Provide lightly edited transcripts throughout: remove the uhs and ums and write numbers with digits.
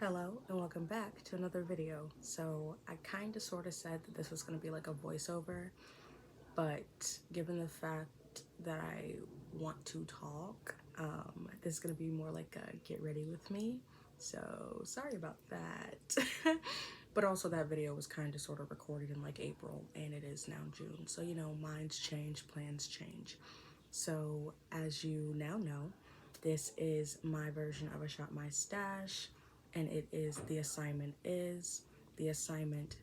Hello and welcome back to another video. So I kind of sort of said that this was going to be like a voiceover, but given the fact that I want to talk, this is going to be more like a get ready with me. So sorry about that. But also that video was kind of sort of recorded in like April and it is now June. So you know, minds change, plans change. So as you now know, this is my version of a Shop My Stash, and it is the assignment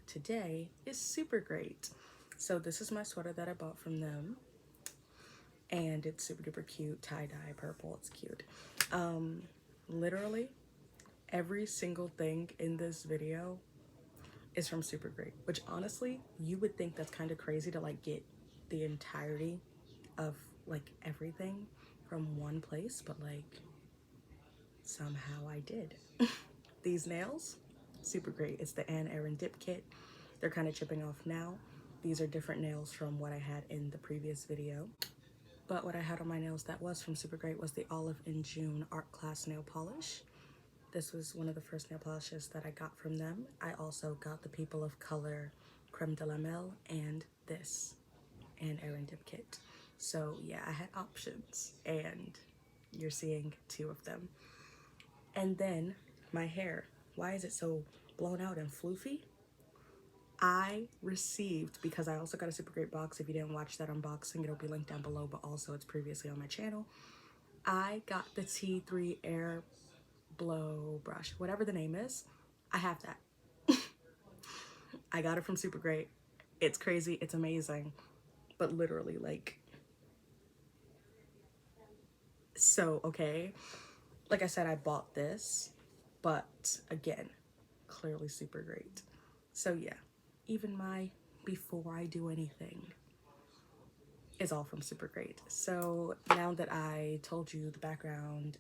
today is Supergreat. So this is my sweater that I bought from them, and it's super duper cute, tie-dye purple. It's cute. Literally every single thing in this video is from Supergreat, which honestly you would think that's kind of crazy to like get the entirety of like everything from one place, but like somehow I did. These nails, Supergreat. It's the Anne Erin dip kit. They're kind of chipping off now. These are different nails from what I had in the previous video, but what I had on my nails that was from Supergreat was the Olive in June Art Class nail polish. This was one of the first nail polishes that I got from them. I also got the People of Color Creme de la Mel and this Anne Erin dip kit. So yeah, I had options and you're seeing two of them. And then my hair, why is it so blown out and floofy? I received, because I also got a Supergreat box. If you didn't watch that unboxing, it'll be linked down below, but also it's previously on my channel. I got the T3 Air Blow Brush, whatever the name is. I have that. I got it from Supergreat. It's crazy, it's amazing, but literally like, so okay, like I said, I bought this, but again, clearly Supergreat. So yeah, even my before I do anything is all from Supergreat. So now that I told you the background,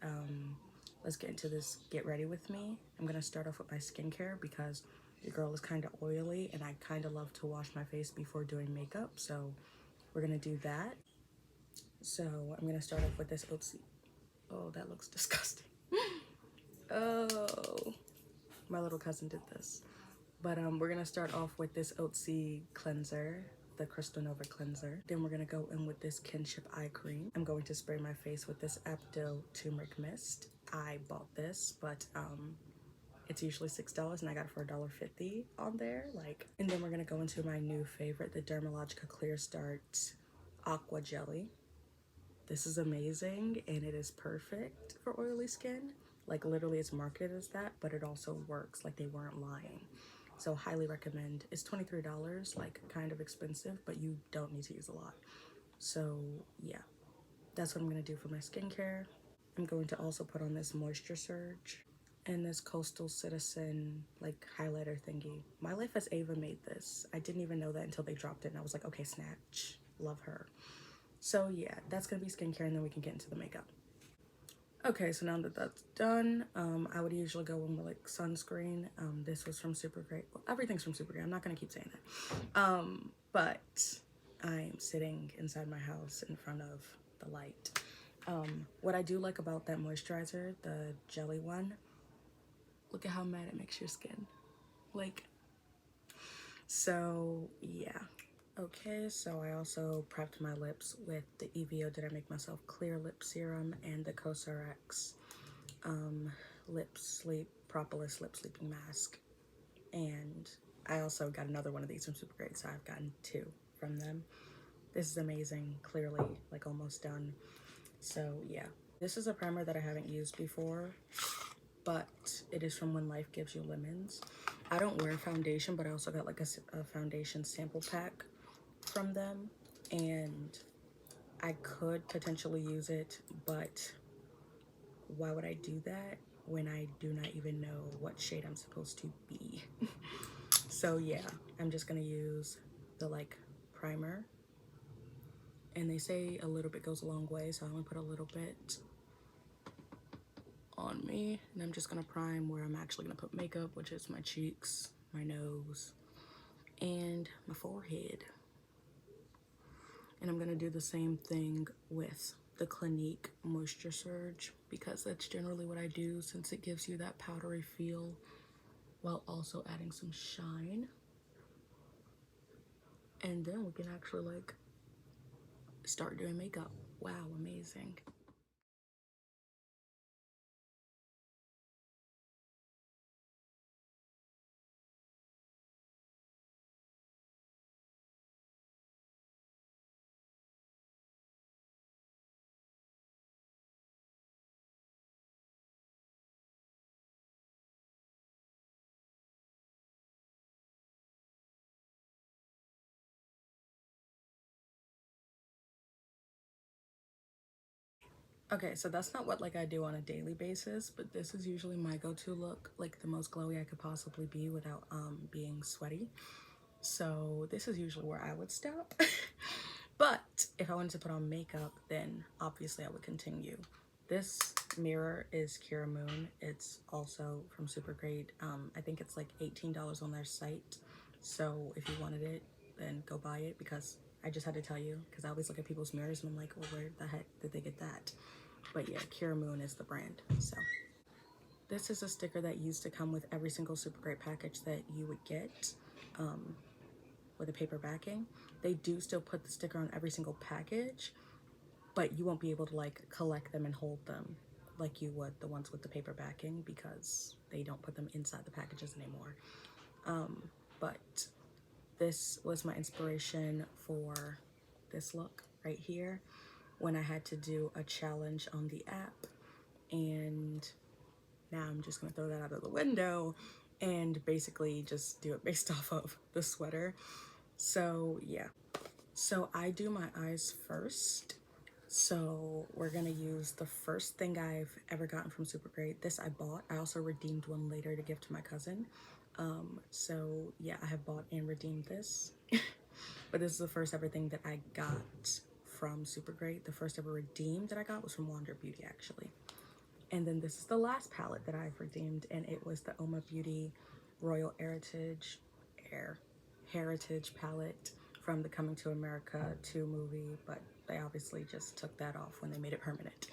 let's get into this get ready with me. I'm gonna start off with my skincare because your girl is kind of oily and I kind of love to wash my face before doing makeup, so we're gonna do that. So I'm gonna start off with this Otzi. Oh, that looks disgusting. Oh, my little cousin did this. But we're gonna start off with this Otzi cleanser, the Crystal Nova cleanser. Then we're gonna go in with this Kinship eye cream. I'm going to spray my face with this Apto turmeric mist. I bought this, but it's usually $6 and I got it for $1.50 on there. Like, and then we're gonna go into my new favorite, the Dermalogica Clear Start Aqua Jelly. This is amazing and it is perfect for oily skin. Like literally it's marketed as that, but it also works, like they weren't lying. So highly recommend. It's $23, like kind of expensive, but you don't need to use a lot. So yeah, that's what I'm gonna do for my skincare. I'm going to also put on this Moisture Surge and this Coastal Citizen like highlighter thingy. My Life as Ava made this. I didn't even know that until they dropped it and I was like, okay, snatch, love her. So yeah, that's gonna be skincare and then we can get into the makeup. Okay, so now that that's done, I would usually go in with like sunscreen. This was from Supergreat. Well, everything's from Supergreat. I'm not gonna keep saying that. But I'm sitting inside my house in front of the light. What I do like about that moisturizer, the jelly one, look at how matte it makes your skin. Like, so yeah. Okay, so I also prepped my lips with the EVO Did I Make Myself Clear Lip Serum and the COSRX Lip Sleep Propolis Lip Sleeping Mask. And I also got another one of these from Supergreat, so I've gotten two from them. This is amazing, clearly like almost done. So yeah, this is a primer that I haven't used before, but it is from When Life Gives You Lemons. I don't wear foundation, but I also got like a foundation sample pack from them, and I could potentially use it, but why would I do that when I do not even know what shade I'm supposed to be? So yeah, I'm just gonna use the like primer, and they say a little bit goes a long way, so I'm gonna put a little bit on me, and I'm just gonna prime where I'm actually gonna put makeup, which is my cheeks, my nose, and my forehead. And I'm gonna do the same thing with the Clinique Moisture Surge because that's generally what I do since it gives you that powdery feel while also adding some shine. And then we can actually like start doing makeup. Wow, amazing. Okay, so that's not what like I do on a daily basis, but this is usually my go-to look, like the most glowy I could possibly be without being sweaty. So this is usually where I would stop. But if I wanted to put on makeup, then obviously I would continue. This mirror is Kira Moon. It's also from Supergreat. I think it's like $18 on their site. So if you wanted it, then go buy it because I just had to tell you because I always look at people's mirrors and I'm like, well, where the heck did they get that? But yeah, Kira Moon is the brand. So this is a sticker that used to come with every single Supergreat package that you would get with a paper backing. They do still put the sticker on every single package, but you won't be able to like collect them and hold them like you would the ones with the paper backing because they don't put them inside the packages anymore. But this was my inspiration for this look right here when I had to do a challenge on the app, and now I'm just gonna throw that out of the window and basically just do it based off of the sweater. So yeah, so I do my eyes first. So we're gonna use the first thing I've ever gotten from Supergreat. This I bought. I also redeemed one later to give to my cousin. So yeah, I have bought and redeemed this. But this is the first ever thing that I got from Supergreat. The first ever redeemed that I got was from Wander Beauty actually. And then this is the last palette that I've redeemed, and it was the Uoma Beauty Royal Heritage palette from the Coming to America 2 movie, but they obviously just took that off when they made it permanent.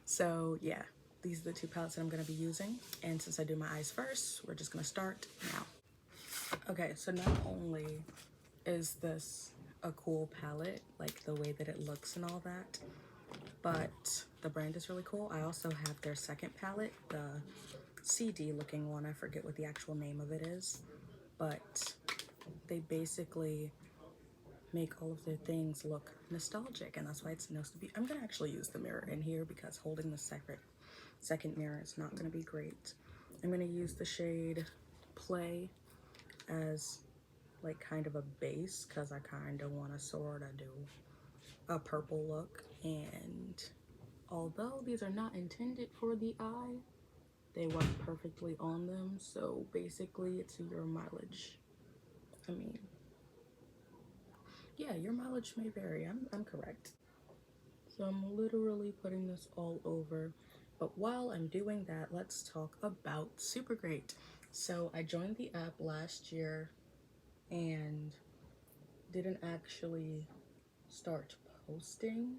So yeah, these are the two palettes that I'm gonna be using. And since I do my eyes first, we're just gonna start now. Okay, so not only is this a cool palette, like the way that it looks and all that, but the brand is really cool. I also have their second palette, the CD looking one. I forget what the actual name of it is, but they basically make all of their things look nostalgic, and that's why it's Nosta. I'm gonna actually use the mirror in here because holding the second mirror is not gonna be great. I'm gonna use the shade Play as like kind of a base because I kind of want to sort of do a purple look, and although these are not intended for the eye, they work perfectly on them. So basically it's your mileage. I mean, yeah, your mileage may vary. I'm correct. So I'm literally putting this all over. But while I'm doing that, let's talk about Supergreat. So I joined the app last year and didn't actually start posting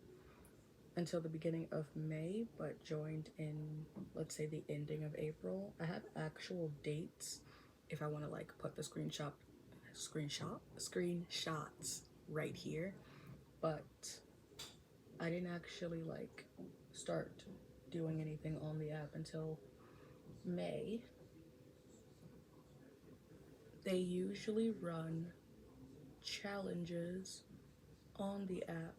until the beginning of May, but joined in, let's say, the ending of April. I have actual dates if I want to like put the screenshots right here, but I didn't actually like start doing anything on the app until May. They usually run challenges on the app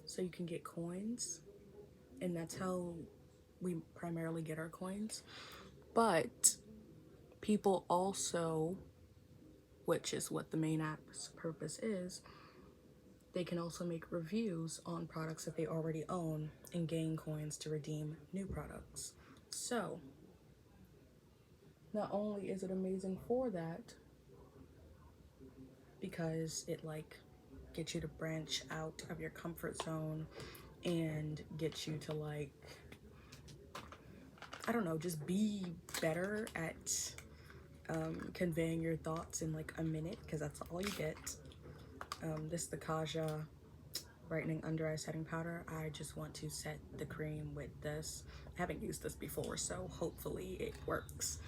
so you can get coins, and that's how we primarily get our coins. But people also, which is what the main app's purpose is, they can also make reviews on products that they already own and gain coins to redeem new products. So not only is it amazing for that, because it like gets you to branch out of your comfort zone and gets you to like, I don't know, just be better at conveying your thoughts in like a minute, because that's all you get. This is the Kaja Brightening Under Eye Setting Powder. I just want to set the cream with this. I haven't used this before, so hopefully it works.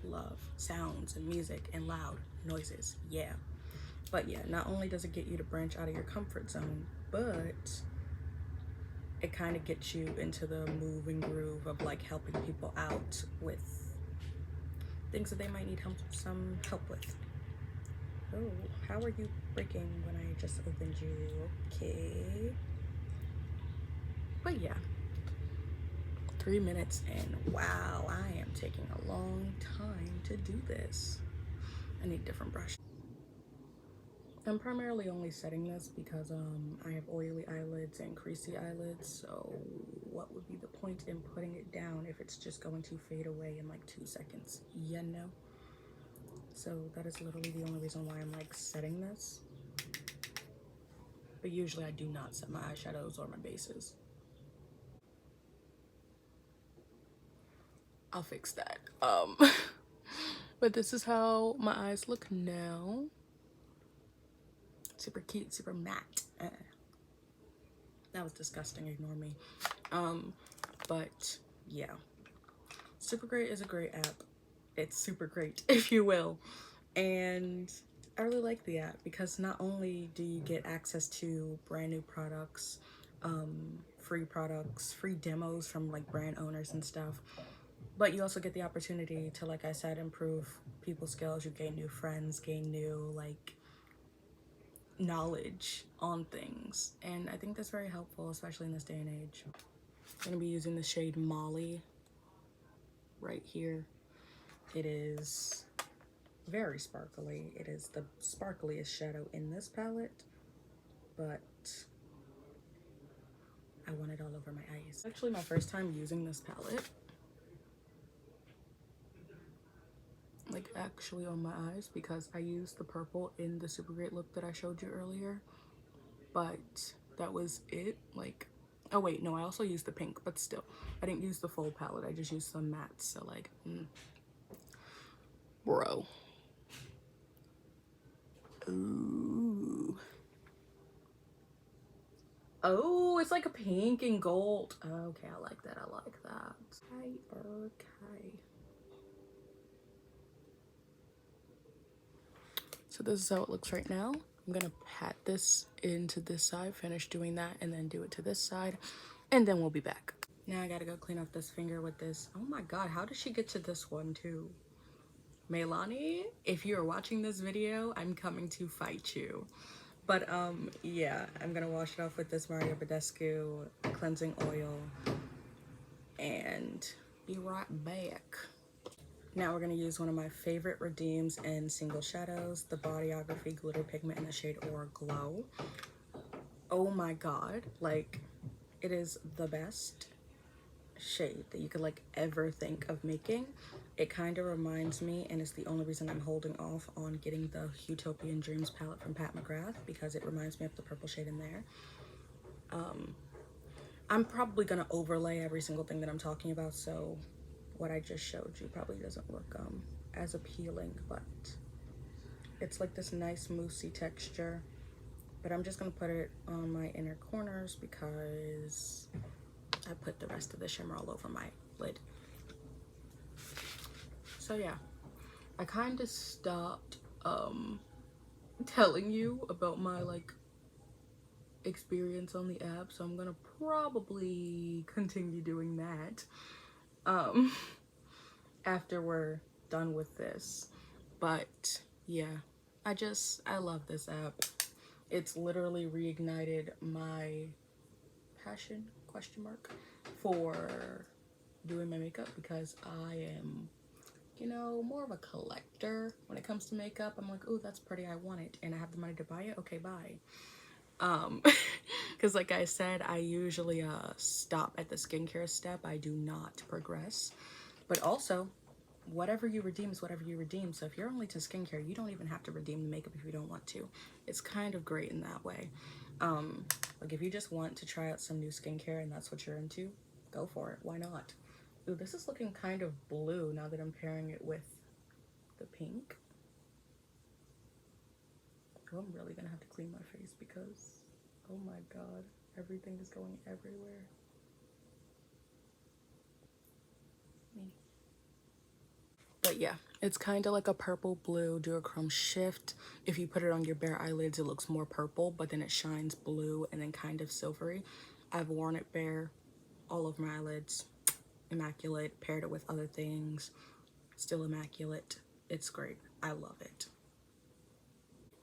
Love sounds and music and loud noises, yeah. But yeah, not only does it get you to branch out of your comfort zone, but it kind of gets you into the moving groove of like helping people out with things that they might need some help with. Oh, how are you breaking when I just opened you? Okay. But yeah, 3 minutes in. Wow, I am taking a long time to do this. I need different brush. I'm primarily only setting this because I have oily eyelids and creasy eyelids, so what would be the point in putting it down if it's just going to fade away in like 2 seconds, you know? So that is literally the only reason why I'm like setting this. But usually I do not set my eyeshadows or my bases. I'll fix that. But this is how my eyes look now. Super cute, super matte. That was disgusting, ignore me. But yeah, Supergreat is a great app. It's super great, if you will. And I really like the app because not only do you get access to brand new products, free demos from like brand owners and stuff, but you also get the opportunity to, like I said, improve people's skills. You gain new friends, gain new like knowledge on things, and I think that's very helpful, especially in this day and age. I'm gonna be using the shade Molly right here. It is very sparkly. It is the sparkliest shadow in this palette, but I want it all over my eyes. It's actually my first time using this palette, like actually on my eyes, because I used the purple in the Supergreat look that I showed you earlier, but that was it. Like, oh wait, no, I also used the pink, but still, I didn't use the full palette. I just used some mattes, so like, bro. Ooh. Oh, it's like a pink and gold. Okay, I like that. I like that. Okay. So this is how it looks right now. I'm gonna pat this into this side, finish doing that, and then do it to this side, and then we'll be back. Now I gotta go clean off this finger with this. Oh my god, how did she get to this one too? Melanie, if you're watching this video, I'm coming to fight you. But yeah, I'm gonna wash it off with this Badescu cleansing oil and be right back. Now we're gonna use one of my favorite redeems in single shadows, the Bodyography glitter pigment in the shade Aura Glow. Oh my god, like, it is the best shade that you could like ever think of making. It kind of reminds me, and it's the only reason I'm holding off on getting the Utopian Dreams palette from Pat McGrath, because it reminds me of the purple shade in there. I'm probably gonna overlay every single thing that I'm talking about, so what I just showed you probably doesn't look as appealing, but it's like this nice moussey texture. But I'm just gonna put it on my inner corners because I put the rest of the shimmer all over my lid. So yeah, I kind of stopped telling you about my like experience on the app, so I'm gonna probably continue doing that after we're done with this. But yeah, I love this app. It's literally reignited my passion, question mark, for doing my makeup, because I am, you know, more of a collector when it comes to makeup. I'm like, oh, that's pretty, I want it, and I have the money to buy it, okay, bye. Because like I said, I usually stop at the skincare step. I do not progress. But also, whatever you redeem is whatever you redeem. So if you're only to skincare, you don't even have to redeem the makeup if you don't want to. It's kind of great in that way. Like if you just want to try out some new skincare and that's what you're into, go for it. Why not? Ooh, this is looking kind of blue now that I'm pairing it with the pink. Oh, I'm really gonna have to clean my face because, oh my god, everything is going everywhere. But yeah, it's kind of like a purple blue duochrome shift. If you put it on your bare eyelids, it looks more purple, but then it shines blue and then kind of silvery. I've worn it bare all over my eyelids. Immaculate. Paired it with other things. Still immaculate. It's great. I love it.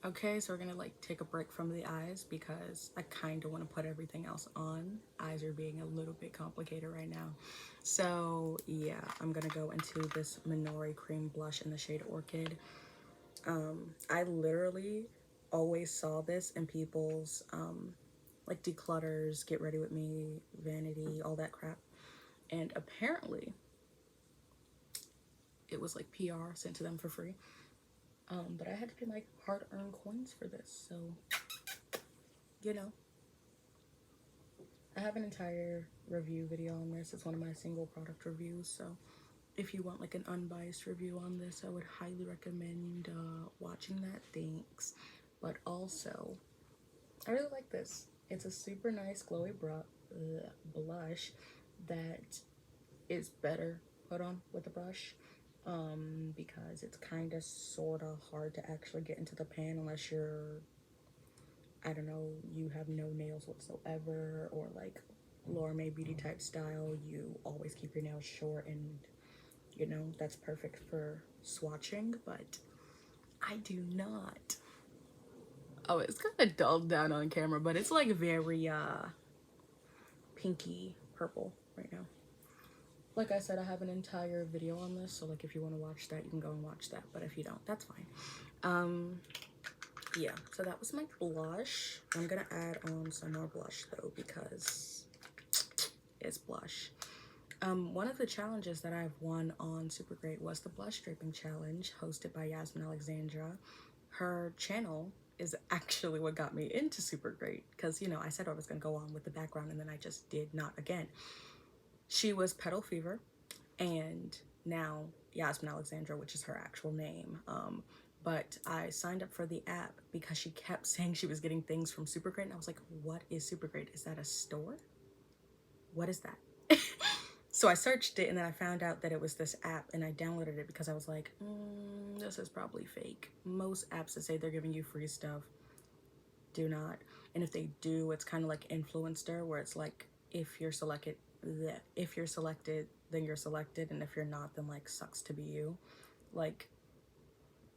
Okay, so we're gonna like take a break from the eyes because I kind of want to put everything else on. Eyes are being a little bit complicated right now. So yeah, I'm gonna go into this Minori cream blush in the shade Orchid. I literally always saw this in people's like declutters, get ready with me, vanity, all that crap. And apparently it was like PR sent to them for free. But I had to pay my hard-earned coins for this, so you know. I have an entire review video on this. It's one of my single product reviews, so if you want like an unbiased review on this, I would highly recommend watching that. Thanks. But also, I really like this. It's a super nice glowy blush that is better put on with a brush because it's kind of sort of hard to actually get into the pan unless you're, I don't know, you have no nails whatsoever, or like Laura May Beauty type style, you always keep your nails short, and you know, that's perfect for swatching, but I do not. Oh, it's kind of dulled down on camera, but it's like very pinky purple right now. Like I said, I have an entire video on this, so like if you want to watch that, you can go and watch that, but if you don't, that's fine. Yeah, so that was my blush. I'm gonna add on some more blush though because it's blush. One of the challenges that I've won on Supergreat was the blush draping challenge hosted by Yasmin Alexandra. Her channel is actually what got me into Supergreat because, you know, I said I was gonna go on with the background and then I just did not again. She was Petal Fever, and now Yasmin Alexandra, which is her actual name. But I signed up for the app because she kept saying she was getting things from Supergreat, and I was like, what is Supergreat? Is that a store? What is that? So I searched it, and then I found out that it was this app, and I downloaded it because I was like, this is probably fake. Most apps that say they're giving you free stuff do not. And if they do, it's kind of like Influencer, where it's like, if you're selected, then you're selected, and if you're not, then like sucks to be you. Like,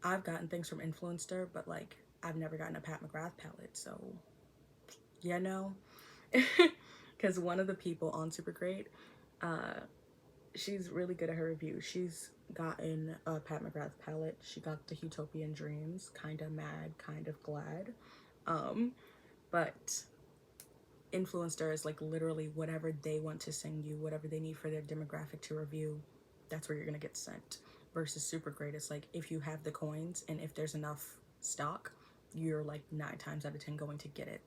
I've gotten things from Influencer, but like I've never gotten a Pat McGrath palette, so you know. Because one of the people on Supergreat, she's really good at her reviews. She's gotten a Pat McGrath palette. She got the Utopian Dreams, kind of mad, kind of glad. But Influencer is like literally whatever they want to send you, whatever they need for their demographic to review, that's where you're gonna get sent. Versus Supergreat, it's like if you have the coins and if there's enough stock, you're like 9 times out of 10 going to get it.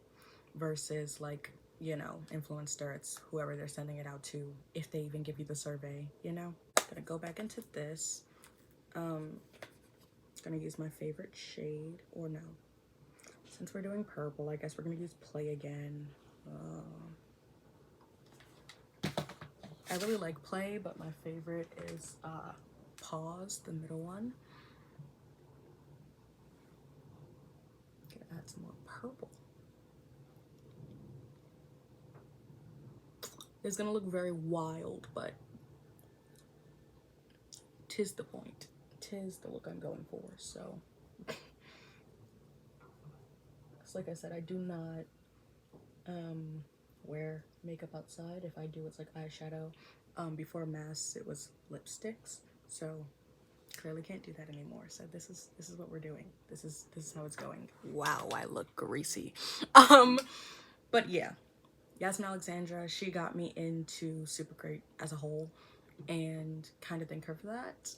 Versus like, you know, Influencer, it's whoever they're sending it out to, if they even give you the survey, you know. Gonna go back into this. Gonna use my favorite shade, or no, since we're doing purple, I guess we're gonna use Play again. I really like Play, but my favorite is Pause, the middle one. Gonna add some more purple. It's gonna look very wild, but tis the point. Tis the look I'm going for, so. Like I said, I do not wear makeup outside. If I do, it's like eyeshadow. Before masks, it was lipsticks, so clearly can't do that anymore. So this is what we're doing. This is how it's going. Wow, I look greasy. But yeah, Yasmin Alexandra, she got me into Supergreat as a whole, and kind of thank her for that.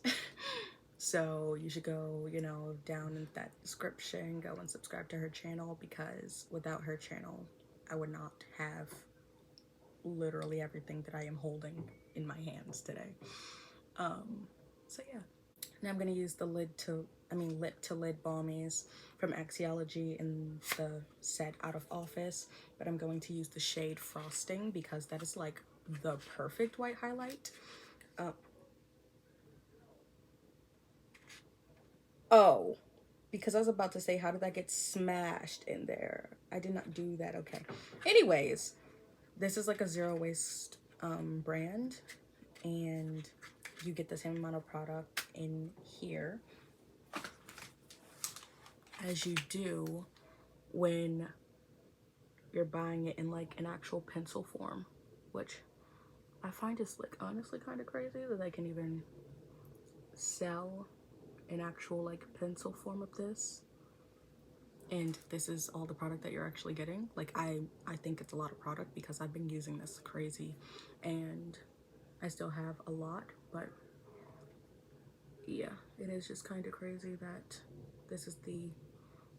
So you should go, you know, down in that description, go and subscribe to her channel, because without her channel, I would not have literally everything that I am holding in my hands today. So yeah. Now I'm gonna use the lid to lip to lid balmies from Axiology in the set Out of Office, but I'm going to use the shade Frosting because that is like the perfect white highlight. Oh, because I was about to say, how did that get smashed in there? I did not do that. Okay. Anyways, this is like a zero waste brand, and you get the same amount of product in here as you do when you're buying it in like an actual pencil form, which I find is like honestly kind of crazy that they can even sell an actual like pencil form of this, and this is all the product that you're actually getting. Like I think it's a lot of product because I've been using this crazy and I still have a lot, but yeah, it is just kind of crazy that this is the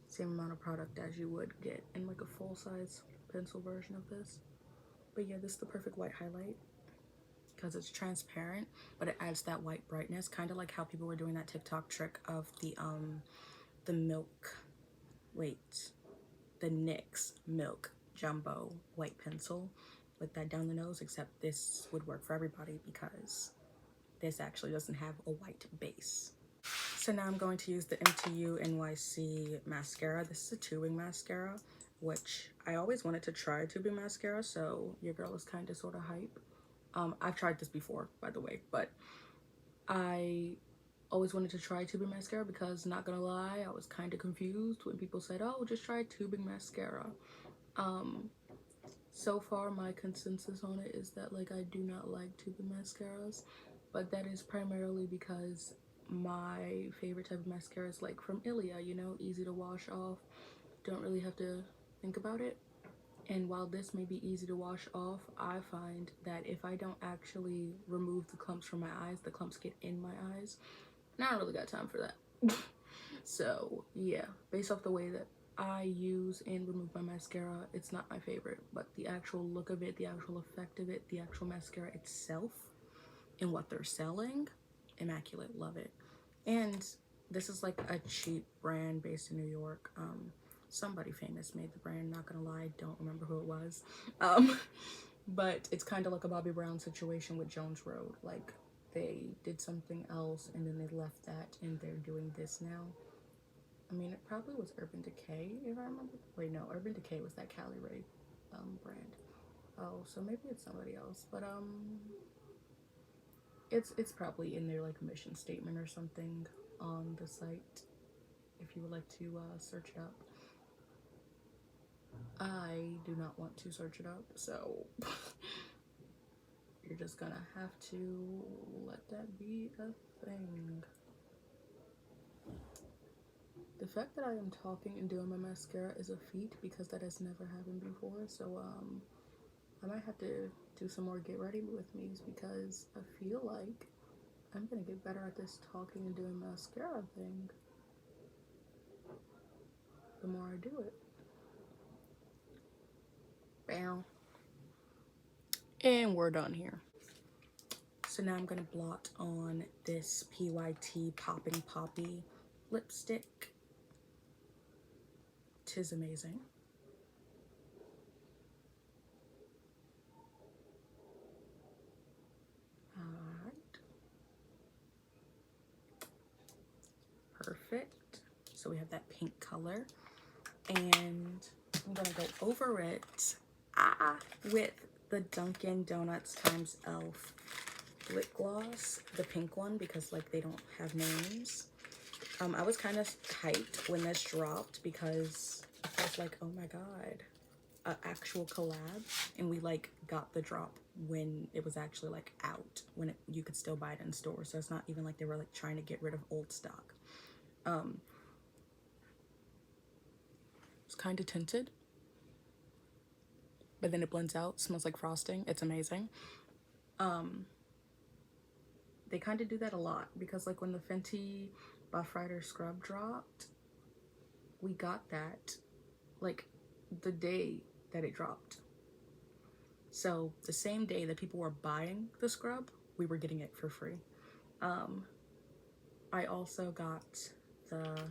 same amount of product as you would get in like a full-size pencil version of this. But yeah, this is the perfect white highlight because it's transparent, but it adds that white brightness, kind of like how people were doing that TikTok trick of the NYX Milk Jumbo white pencil with that down the nose, except this would work for everybody because this actually doesn't have a white base. So now I'm going to use the M2UNYC Mascara. This is a tubing mascara, which I always wanted to try tubing mascara, so your girl is kind of sort of hype. I've tried this before, by the way, but I always wanted to try tubing mascara because, not gonna lie, I was kind of confused when people said, oh, just try tubing mascara. So far my consensus on it is that like I do not like tubing mascaras, but that is primarily because my favorite type of mascara is like from Ilia, you know, easy to wash off, don't really have to think about it. And while this may be easy to wash off, I find that if I don't actually remove the clumps from my eyes, the clumps get in my eyes, and I don't really got time for that. So yeah, based off the way that I use and remove my mascara, it's not my favorite, but the actual look of it, the actual effect of it, the actual mascara itself and what they're selling, immaculate, love it. And this is like a cheap brand based in New York. Somebody famous made the brand, not gonna lie, don't remember who it was. But it's kind of like a Bobbi Brown situation with Jones Road. Like they did something else and then they left that and they're doing this now. I mean, it probably was Urban Decay, if I remember. Wait, no, Urban Decay was that Cali Ray brand. Oh, so maybe it's somebody else, but it's probably in their like mission statement or something on the site if you would like to search it up. I do not want to search it up, so you're just gonna have to let that be a thing. The fact that I am talking and doing my mascara is a feat because that has never happened before, so I might have to do some more get ready with me's because I feel like I'm gonna get better at this talking and doing mascara thing the more I do it. Bam. And we're done here. So now I'm gonna blot on this PYT Popping Poppy lipstick. 'Tis amazing. Alright. Perfect. So we have that pink color. And I'm gonna go over it with the Dunkin' Donuts x e.l.f. lip gloss, the pink one, because like they don't have names. I was kind of hyped when this dropped because I was like, oh my god, an actual collab, and we like got the drop when it was actually like out, when you could still buy it in stores, so it's not even like they were like trying to get rid of old stock. It's kind of tinted, but then it blends out, smells like frosting. It's amazing. They kind of do that a lot because like when the Fenty Buff Rider scrub dropped, we got that like the day that it dropped. So the same day that people were buying the scrub, we were getting it for free. I also got the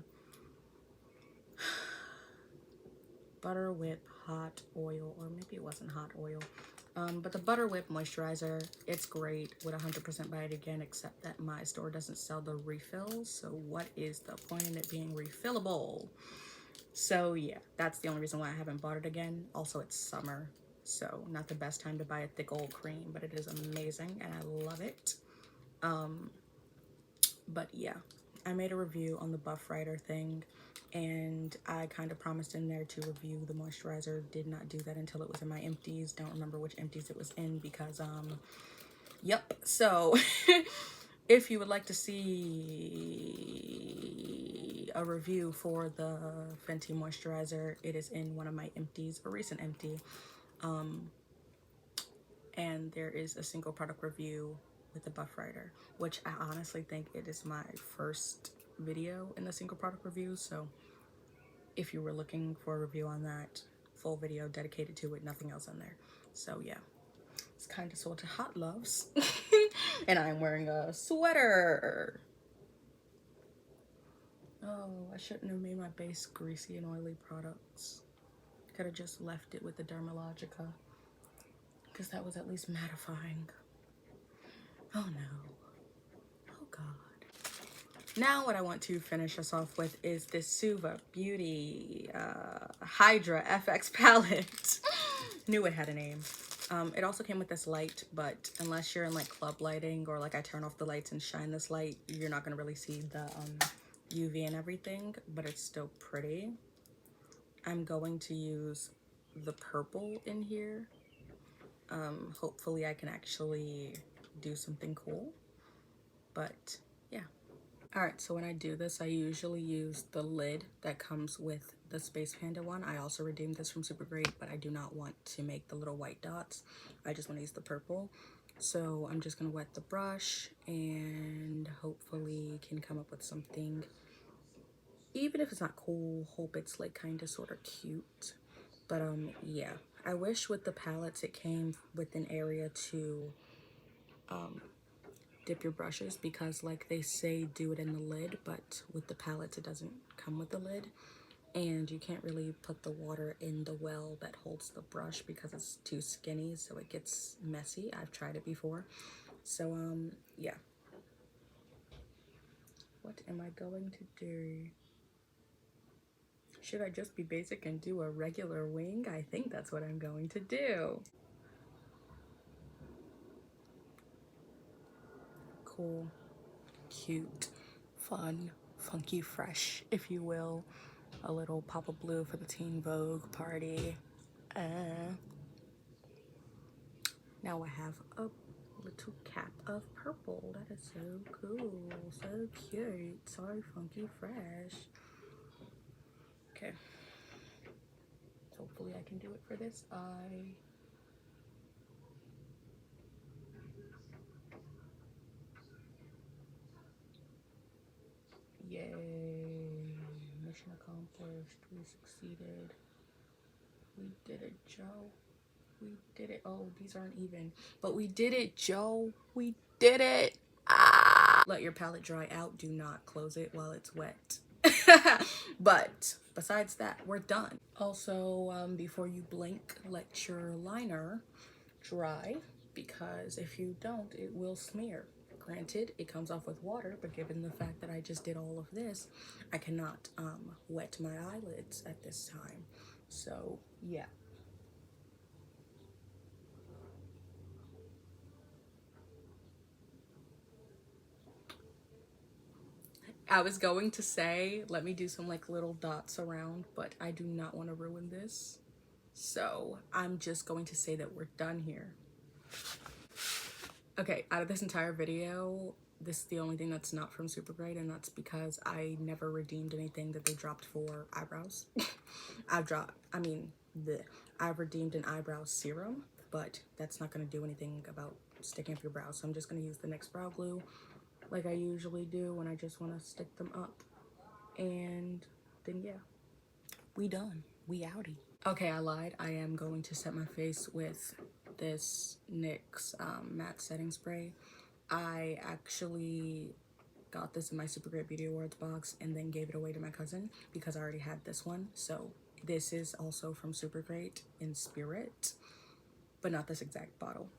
Butter Whip Hot Oil, or maybe it wasn't hot oil. But the Butter Whip moisturizer, it's great. Would 100% buy it again, except that my store doesn't sell the refills. So what is the point in it being refillable? So yeah, that's the only reason why I haven't bought it again. Also, it's summer, so not the best time to buy a thick old cream, but it is amazing and I love it. But yeah, I made a review on the Buff Rider thing, and I kind of promised in there to review the moisturizer. Did not do that until it was in my empties. Don't remember which empties it was in because yep. So if you would like to see a review for the Fenty moisturizer, it is in one of my empties, a recent empty. And there is a single product review with the Buff Rider, which I honestly think it is my first video in the single product review. So if you were looking for a review on that, full video dedicated to it, nothing else on there. So yeah, it's kind of sort of hot loves. And I'm wearing a sweater. Oh, I shouldn't have made my base greasy and oily products. Could have just left it with the Dermalogica, because that was at least mattifying. Oh no. Oh god. Now what I want to finish us off with is this Suva Beauty Hydra FX palette. Knew it had a name. It also came with this light, but unless you're in like club lighting or like I turn off the lights and shine this light, you're not gonna really see the UV and everything, but it's still pretty. I'm going to use the purple in here. Hopefully I can actually do something cool, but yeah. All right, so when I do this, I usually use the lid that comes with the Space Panda one. I also redeemed this from Supergreat, but I do not want to make the little white dots. I just want to use the purple. So I'm just gonna wet the brush and hopefully can come up with something. Even if it's not cool, hope it's like kind of sort of cute. But yeah, I wish with the palettes it came with an area to dip your brushes, because like they say do it in the lid, but with the palettes it doesn't come with the lid, and you can't really put the water in the well that holds the brush because it's too skinny, so it gets messy. I've tried it before. So yeah, what am I going to do? Should I just be basic and do a regular wing? I think that's what I'm going to do. Cool, cute, fun, funky, fresh, if you will. A little pop of blue for the Teen Vogue party. Now I have a little cap of purple. That is so cool, so cute, so funky, fresh. Okay. Hopefully I can do it for this eye. Yay, mission accomplished. We succeeded. We did it, Joe. We did it. Oh, these aren't even, but we did it, Joe. We did it. Ah! Let your palette dry out. Do not close it while it's wet. But besides that, we're done. Also, before you blink, let your liner dry, because if you don't, it will smear. Granted, it comes off with water, but given the fact that I just did all of this, I cannot wet my eyelids at this time. So yeah. I was going to say, let me do some like little dots around, but I do not want to ruin this. So I'm just going to say that we're done here. Okay, out of this entire video, this is the only thing that's not from Supergreat, and that's because I never redeemed anything that they dropped for eyebrows. I've redeemed an eyebrow serum, but that's not going to do anything about sticking up your brows. So I'm just going to use the NYX Brow Glue like I usually do when I just want to stick them up. And then yeah, we done. We outie. Okay, I lied. I am going to set my face with this NYX matte setting spray. I actually got this in my Supergreat Beauty Awards box and then gave it away to my cousin because I already had this one. So this is also from Supergreat in spirit, but not this exact bottle.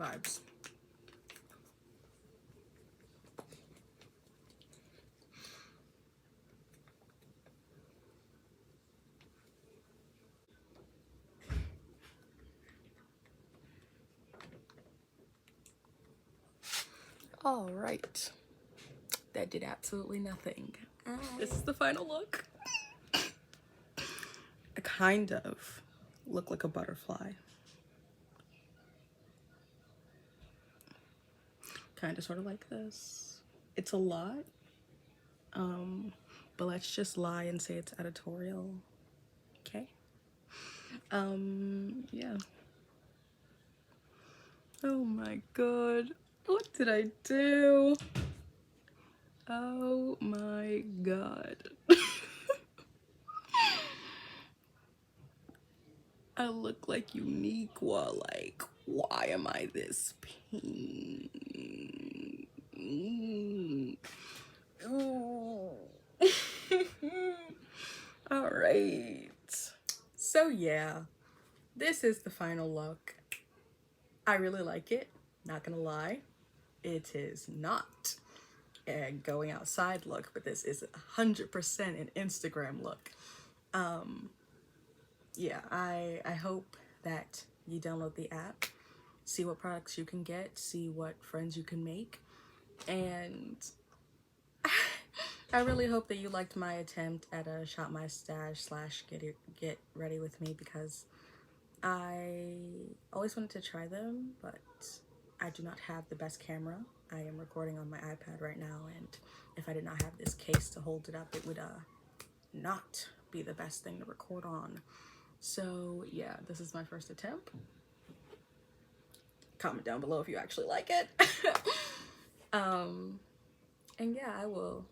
Vibes. All right, that did absolutely nothing. This is the final look. I kind of look like a butterfly. Kind of sort of like this. It's a lot, but let's just lie and say it's editorial. Okay. Yeah. Oh my god, what did I do? Oh my god. I look like Uniqua. Like, why am I this pink? All right. So yeah, this is the final look. I really like it, not gonna lie. It is not a going outside look, but this is 100% an Instagram look. Yeah, I hope that you download the app, see what products you can get, see what friends you can make, and I really hope that you liked my attempt at a shop my stash / get ready with me, because I always wanted to try them, but I do not have the best camera. I am recording on my iPad right now, and if I did not have this case to hold it up, it would not be the best thing to record on. So yeah, this is my first attempt. Comment down below if you actually like it. And yeah, I will.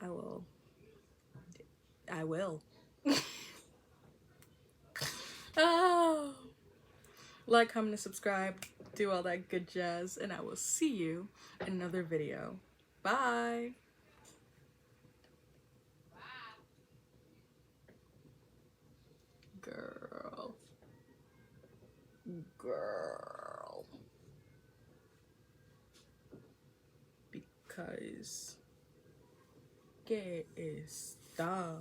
Oh, like, comment, and subscribe, do all that good jazz, and I will see you in another video. Bye. Girl. Because ¿qué está?